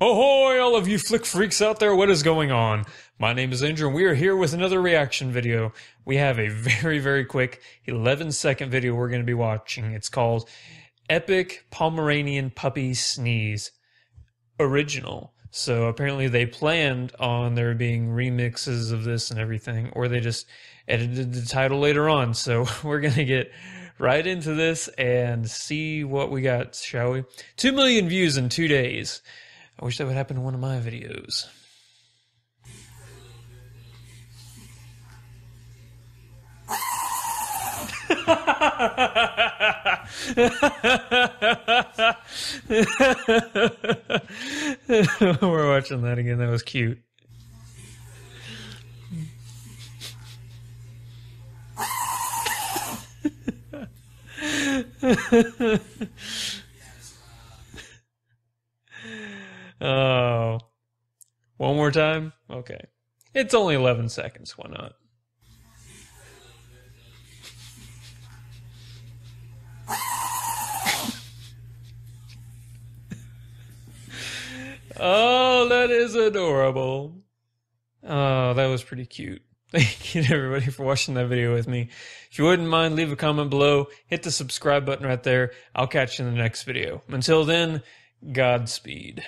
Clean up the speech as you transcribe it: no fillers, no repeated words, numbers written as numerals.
Ahoy, all of you flick freaks out there, what is going on? My name is Andrew, and we are here with another reaction video. We have a very, very quick 11-second video we're going to be watching. It's called Epic Pomeranian Puppy Sneeze Original. So apparently they planned on there being remixes of this and everything, or they just edited the title later on. So we're going to get right into this and see what we got, shall we? 2 million views in 2 days. I wish that would happen to one of my videos. We're watching that again. That was cute. Oh, one more time? Okay. It's only 11 seconds. Why not? Oh, that is adorable. Oh, that was pretty cute. Thank you to everybody for watching that video with me. If you wouldn't mind, leave a comment below. Hit the subscribe button right there. I'll catch you in the next video. Until then, Godspeed.